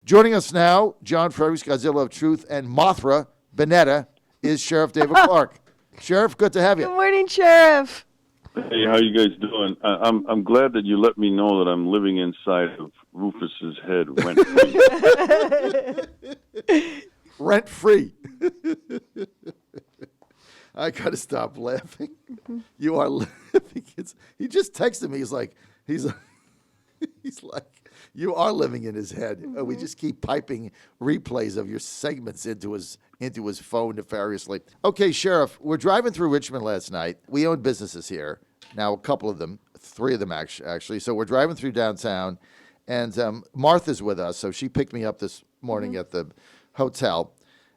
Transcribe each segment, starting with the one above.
Joining us now, John Fredericks, Godzilla of Truth, and Mothra Bonetta is Sheriff David Clarke. Sheriff, good to have you. Good morning, Sheriff. Hey, how you guys doing? I'm glad that you let me know that I'm living inside of Rufus's head rent-free. Rent-free. I got to stop laughing. You are laughing. He just texted me. He's like, you are living in his head. We just keep piping replays of your segments into his phone nefariously. Okay, Sheriff, we're driving through Richmond last night. We own businesses here. Now, a couple of them, 3 of them actually. So we're driving through downtown, and Martha's with us. So she picked me up this morning at the hotel.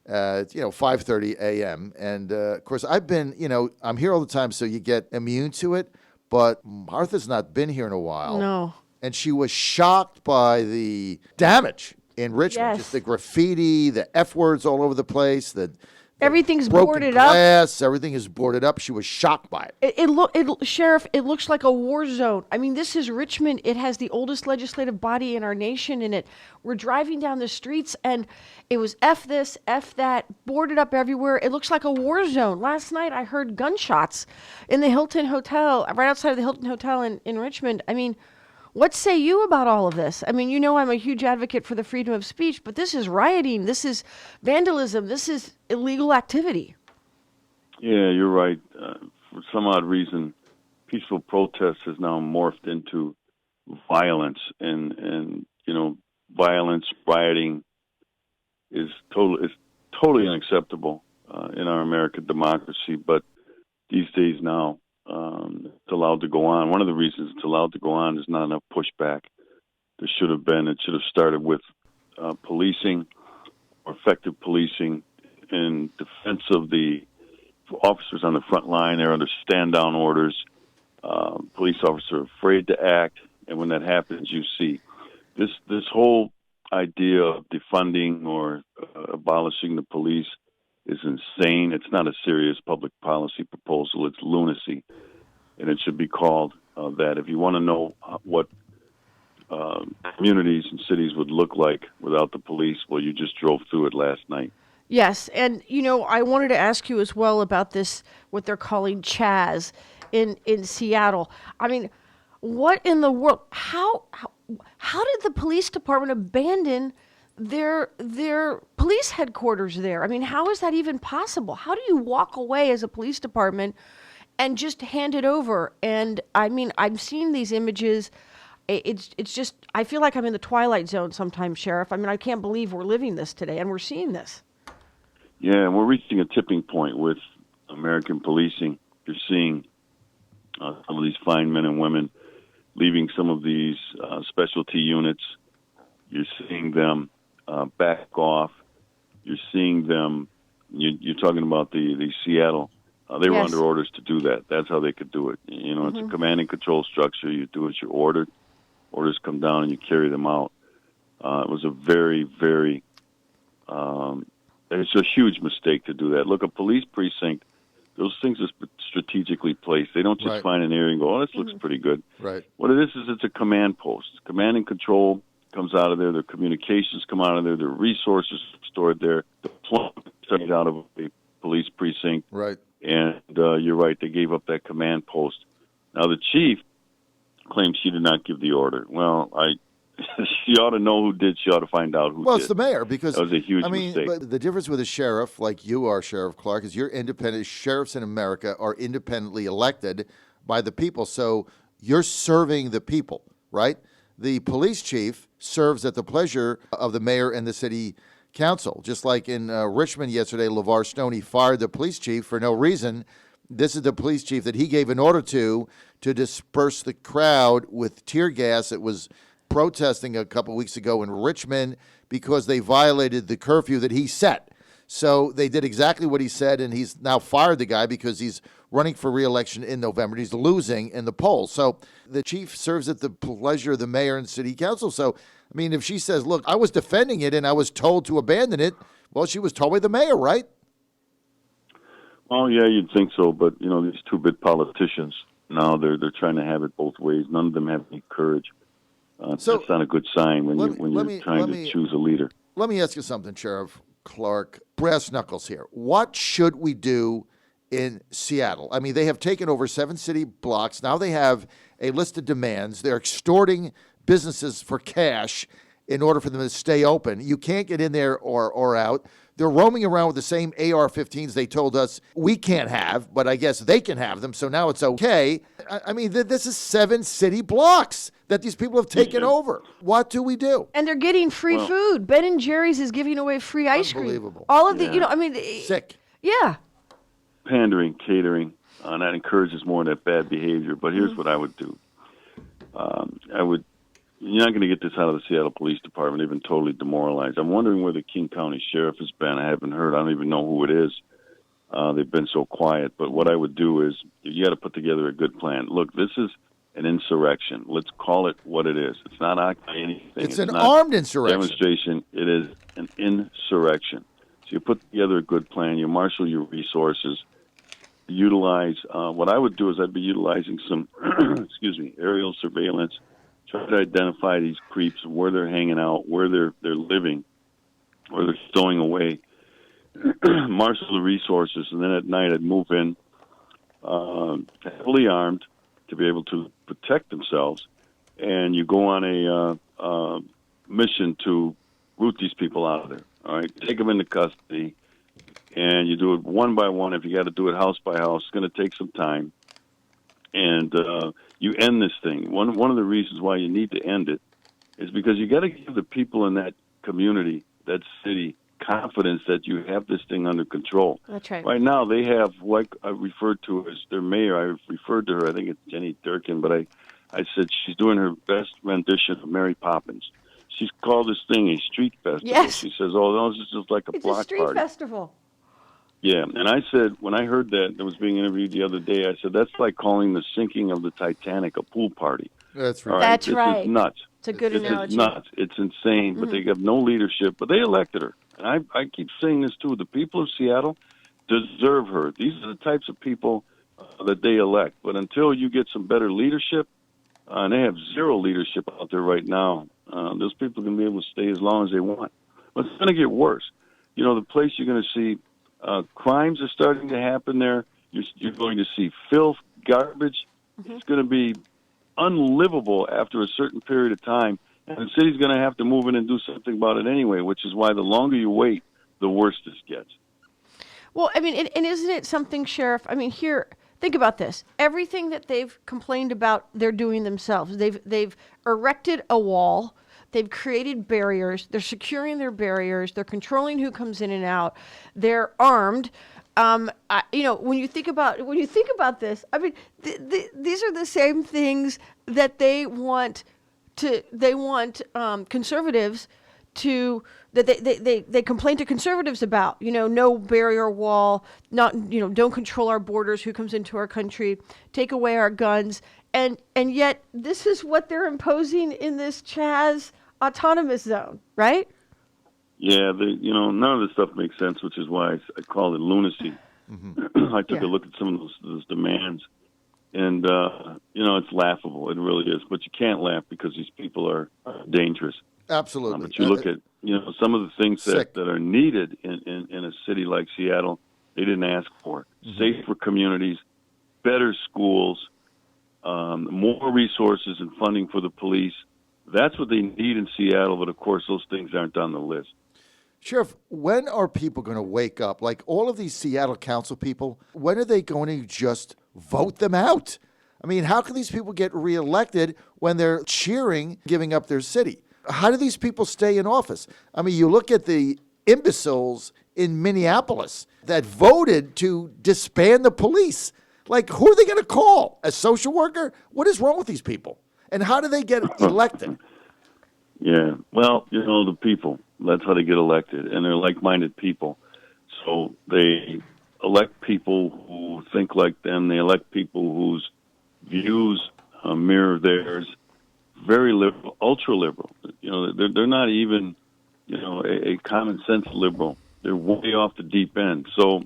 5:30 a.m. And, of course, I've been, I'm here all the time, so you get immune to it. But Martha's not been here in a while. No. And she was shocked by the damage in Richmond. Yes. Just the graffiti, the F words all over the place, the everything's broken boarded glass, up. Everything is boarded up. She was shocked by it. Sheriff, it looks like a war zone. I mean, this is Richmond. It has the oldest legislative body in our nation in it. We're driving down the streets, and it was F this, F that, boarded up everywhere. It looks like a war zone. Last night, I heard gunshots in the Hilton Hotel, right outside of the Hilton Hotel in Richmond. I mean, what say you about all of this? I mean, I'm a huge advocate for the freedom of speech, but this is rioting. This is vandalism. This is illegal activity. Yeah, you're right. For some odd reason, peaceful protest has now morphed into violence, and violence, rioting is totally unacceptable in our American democracy. But these days now, it's allowed to go on. One of the reasons it's allowed to go on is not enough pushback. There should have been. It should have started with policing, or effective policing, in defense of the officers on the front line. They're under stand-down orders. Police officers are afraid to act, and when that happens, you see this whole idea of defunding or abolishing the police is insane. It's not a serious public policy proposal. It's lunacy, and it should be called that. If you want to know what communities and cities would look like without the police, well, you just drove through it last night. Yes, and I wanted to ask you as well about this, what they're calling Chaz in Seattle. I mean, what in the world? How did the police department abandon their police headquarters there? I mean, how is that even possible? How do you walk away as a police department and just hand it over? And I mean, I've seen these images. It's just, I feel like I'm in the Twilight Zone sometimes, Sheriff. I mean, I can't believe we're living this today, and we're seeing this. Yeah, we're reaching a tipping point with American policing. You're seeing some of these fine men and women leaving some of these specialty units. You're seeing them back off. You're seeing them, you're talking about the Seattle. They were under orders to do that. That's how they could do it. It's a command and control structure. You do as you're ordered. Orders come down and you carry them out. It was a very, very, it's a huge mistake to do that. Look, a police precinct, those things are strategically placed. They don't just find an area and go, oh, this looks pretty good. Right. What it is it's a command post. Command and control comes out of there. Their communications come out of there. Their resources stored there. The deployment started out of a police precinct. Right. And you're right, they gave up that command post. Now, the chief claims she did not give the order. Well, she ought to know who did. She ought to find out who did. Well, it's the mayor, because that was a huge mistake. But the difference with a sheriff like you are, Sheriff Clarke, is you're independent. Sheriffs in America are independently elected by the people, so you're serving the people, right? The police chief serves at the pleasure of the mayor and the city council. Just like in Richmond yesterday, LeVar Stoney fired the police chief for no reason. This is the police chief that he gave an order to disperse the crowd with tear gas. It was protesting a couple weeks ago in Richmond because they violated the curfew that he set. So they did exactly what he said, and he's now fired the guy because he's running for re-election in November. He's losing in the polls. So the chief serves at the pleasure of the mayor and city council. So, I mean, if she says, look, I was defending it and I was told to abandon it, well, she was told by the mayor, right? Well, yeah, you'd think so. But, these two big politicians, now they're trying to have it both ways. None of them have any courage. So that's not a good sign when let you're trying to choose a leader. Let me ask you something, Sheriff Clarke. Brass knuckles here. What should we do in Seattle? I mean, they have taken over 7 city blocks. Now they have a list of demands. They're extorting businesses for cash in order for them to stay open. You can't get in there or out. They're roaming around with the same AR-15s they told us we can't have, but I guess they can have them, so now it's okay. I mean, this is 7 city blocks that these people have taken over. What do we do? And they're getting free food. Ben and Jerry's is giving away free ice cream. Unbelievable. All of the, Sick. Yeah. Pandering, catering, that encourages more of that bad behavior. But here's what I would do. You're not going to get this out of the Seattle Police Department. They've been totally demoralized. I'm wondering where the King County Sheriff has been. I haven't heard. I don't even know who it is. They've been so quiet. But what I would do is you got to put together a good plan. Look, this is an insurrection. Let's call it what it is. It's not anything. It's an armed insurrection. Demonstration. It is an insurrection. So you put together a good plan. You marshal your resources. Utilize. What I would do is I'd be utilizing some, aerial surveillance. Try to identify these creeps, where they're hanging out, where they're living, where they're stowing away. Marshal the resources, and then at night I'd move in heavily armed to be able to protect themselves. And you go on a mission to root these people out of there. All right, take them into custody, and you do it one by one. If you got to do it house by house, it's going to take some time. And you end this thing. One of the reasons why you need to end it is because you got to give the people in that community, that city, confidence that you have this thing under control. That's right. Right now, they have what I referred to as their mayor. I referred to her, I think it's Jenny Durkin, but I said she's doing her best rendition of Mary Poppins. She's called this thing a street festival. Yes. She says, oh, no, this is just like a block It's a street party. festival. Yeah, and I said, when I heard that was being interviewed the other day, I said, that's like calling the sinking of the Titanic a pool party. That's right. All That's this right. is nuts. It's a good analogy. It's nuts. It's insane, but they have no leadership. But they elected her. And I keep saying this, too. The people of Seattle deserve her. These are the types of people that they elect. But until you get some better leadership, and they have zero leadership out there right now, those people can be able to stay as long as they want. But it's going to get worse. You know, the place you're going to see crimes are starting to happen there. You're going to see filth, garbage. It's going to be unlivable after a certain period of time. And the city's going to have to move in and do something about it anyway, which is why the longer you wait, the worse this gets. Well, I mean, and isn't it something, Sheriff? I mean, here, think about this. Everything that they've complained about, they're doing themselves. They've erected a wall. They've created barriers. They're securing their barriers. They're controlling who comes in and out. They're armed. When you think about this, I mean, these are the same things that they want conservatives to, that they complain to conservatives about. You know, no barrier wall, don't control our borders, who comes into our country, take away our guns, and yet this is what they're imposing in this Chaz autonomous zone, right? Yeah, none of this stuff makes sense, which is why I call it lunacy. I took a look at some of those demands, and it's laughable. It really is. But you can't laugh because these people are dangerous. Absolutely. But you look at some of the things that are needed in a city like Seattle, they didn't ask for. Safer communities, better schools, more resources and funding for the police. That's what they need in Seattle, but of course those things aren't on the list. Sheriff, when are people going to wake up? Like all of these Seattle council people, when are they going to just vote them out? I mean, how can these people get reelected when they're cheering giving up their city? How do these people stay in office? I mean, you look at the imbeciles in Minneapolis that voted to disband the police. Like, who are they going to call? A social worker? What is wrong with these people? And how do they get elected? Yeah, well, the people, that's how they get elected, and they're like-minded people. So they elect people who think like them. They elect people whose views mirror theirs. Very liberal, ultra-liberal. They're not even, a common-sense liberal. They're way off the deep end. So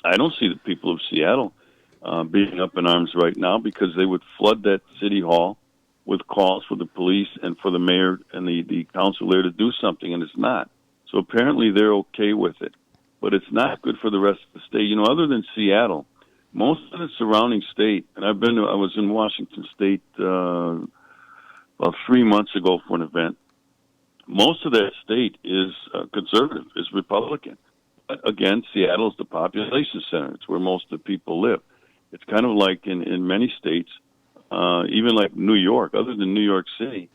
I don't see the people of Seattle being up in arms right now because they would flood that city hall. with calls for the police and for the mayor and the council there to do something, and it's not. So apparently they're okay with it. But it's not good for the rest of the state. Other than Seattle, most of the surrounding state, and I was in Washington State about 3 months ago for an event. Most of that state is conservative, is Republican. But again, Seattle is the population center. It's where most of the people live. It's kind of like in many states, even like New York, other than New York City,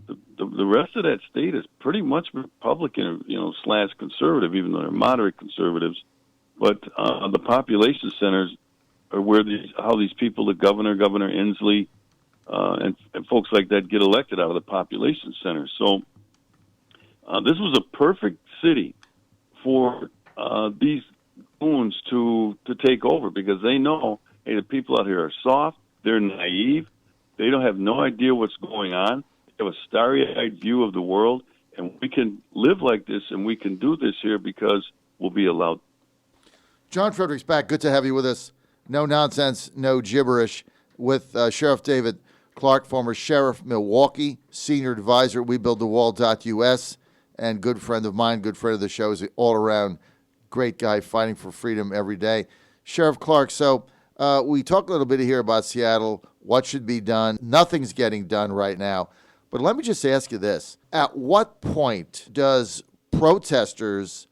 the rest of that state is pretty much Republican, / conservative, even though they're moderate conservatives. But the population centers are where how these people, the Governor Inslee, and folks like that get elected out of the population centers. So this was a perfect city for these goons to take over, because they know, hey, the people out here are soft, they're naive, they don't have no idea what's going on, they have a starry-eyed view of the world, and we can live like this and we can do this here because we'll be allowed. John Fredericks back. Good to have you with us. No nonsense, no gibberish, with Sheriff David Clarke, former sheriff, Milwaukee, senior advisor at WeBuildTheWall.us, and good friend of mine, good friend of the show, is an all-around great guy fighting for freedom every day. Sheriff Clarke, so we talked a little bit here about Seattle, what should be done. Nothing's getting done right now. But let me just ask you this. At what point does protesters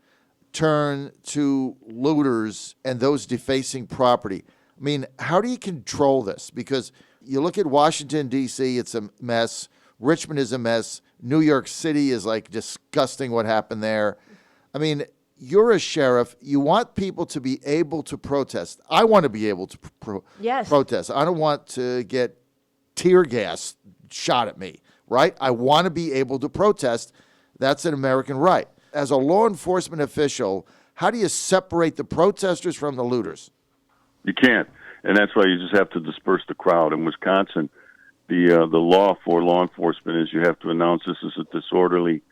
turn to looters and those defacing property? I mean, how do you control this? Because you look at Washington, D.C., it's a mess. Richmond is a mess. New York City is like disgusting what happened there. I mean, you're a sheriff. You want people to be able to protest. I want to be able to protest. I don't want to get tear gas shot at me, right? I want to be able to protest. That's an American right. As a law enforcement official, how do you separate the protesters from the looters? You can't, and that's why you just have to disperse the crowd. In Wisconsin, the law for law enforcement is you have to announce this is a disorderly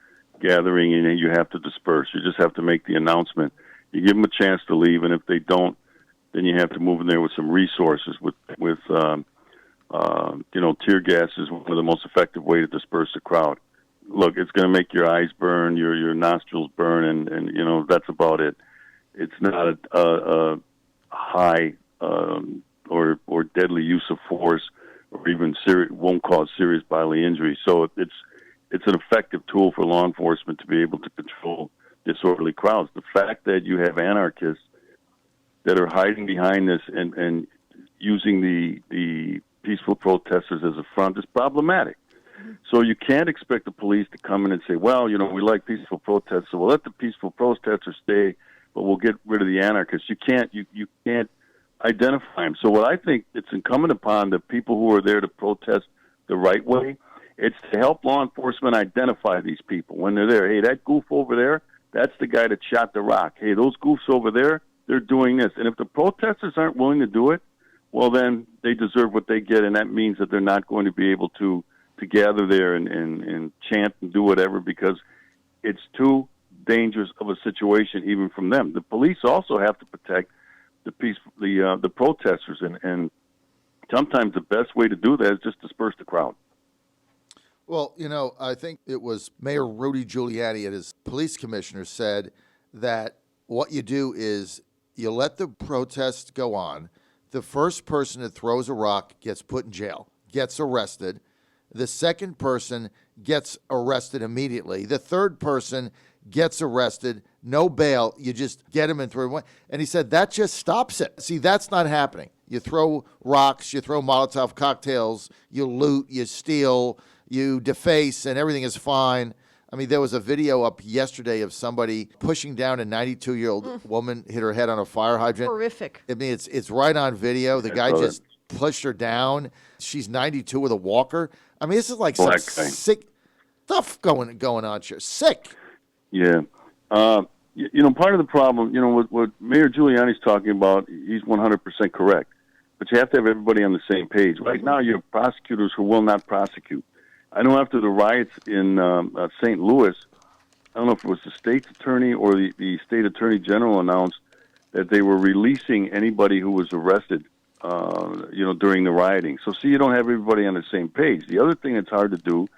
gathering, and then you have to disperse. You just have to make the announcement. You give them a chance to leave, and if they don't, then you have to move in there with some resources. With tear gas is one of the most effective way to disperse the crowd. Look, it's going to make your eyes burn, your nostrils burn, and that's about it. It's not a high or deadly use of force, or even won't cause serious bodily injury. So it's an effective tool for law enforcement to be able to control disorderly crowds. The fact that you have anarchists that are hiding behind this and using the peaceful protesters as a front is problematic. So you can't expect the police to come in and say, well, we like peaceful protests, so we'll let the peaceful protesters stay, but we'll get rid of the anarchists. You can't identify them. So what I think it's incumbent upon the people who are there to protest the right way, it's to help law enforcement identify these people when they're there. Hey, that goof over there, that's the guy that shot the rock. Hey, those goofs over there, they're doing this. And if the protesters aren't willing to do it, well, then they deserve what they get, and that means that they're not going to be able to gather there and chant and do whatever, because it's too dangerous of a situation even from them. The police also have to protect the protesters, and sometimes the best way to do that is just disperse the crowd. Well, I think it was Mayor Rudy Giuliani and his police commissioner said that what you do is you let the protest go on. The first person that throws a rock gets put in jail, gets arrested. The second person gets arrested immediately. The third person gets arrested, no bail. You just get him and throw him away. And he said that just stops it. See, that's not happening. You throw rocks, you throw Molotov cocktails, you loot, you steal, you deface, and everything is fine. I mean, there was a video up yesterday of somebody pushing down a 92-year-old woman, hit her head on a fire hydrant. Horrific. I mean, it's right on video. The guy just pushed her down. She's 92 with a walker. I mean, this is like some sick stuff going on here. Sick. Yeah. Part of the problem, what Mayor Giuliani's talking about, he's 100% correct. But you have to have everybody on the same page. Right now, you have prosecutors who will not prosecute. I know after the riots in St. Louis, I don't know if it was the state's attorney or the state attorney general announced that they were releasing anybody who was arrested during the rioting. So, see, you don't have everybody on the same page. The other thing that's hard to do,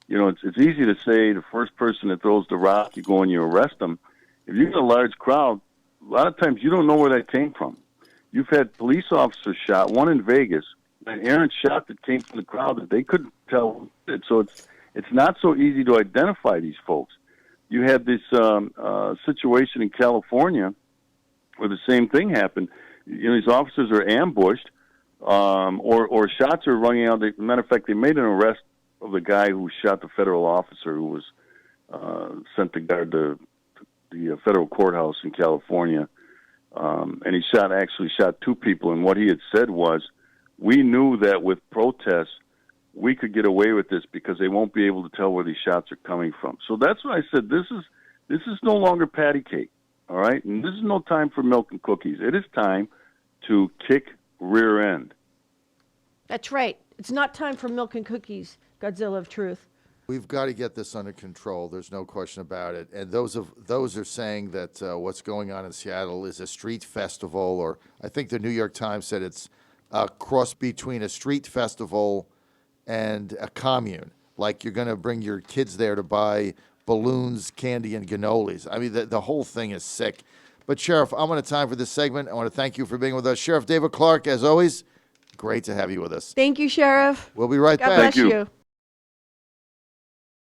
it's easy to say the first person that throws the rock, you go and you arrest them. If you get a large crowd, a lot of times you don't know where that came from. You've had police officers shot, one in Vegas, an errant shot that came from the crowd that they couldn't tell. So it's not so easy to identify these folks. You had this situation in California where the same thing happened. These officers are ambushed, or shots are running out. Matter of fact, they made an arrest of the guy who shot the federal officer who was sent to guard the federal courthouse in California. And he actually shot two people. And what he had said was, we knew that with protests, we could get away with this because they won't be able to tell where these shots are coming from. So that's why I said this is no longer patty cake, all right? And this is no time for milk and cookies. It is time to kick rear end. That's right. It's not time for milk and cookies, Godzilla of Truth. We've got to get this under control. There's no question about it. And those are saying that what's going on in Seattle is a street festival, or I think the New York Times said it's a cross between a street festival and a commune. Like you're going to bring your kids there to buy balloons, candy, and cannolis. I mean, the whole thing is sick. But Sheriff, I'm out of time for this segment. I want to thank you for being with us. Sheriff David Clarke, as always, great to have you with us. Thank you, Sheriff. We'll be right God back. bless Thank you. you.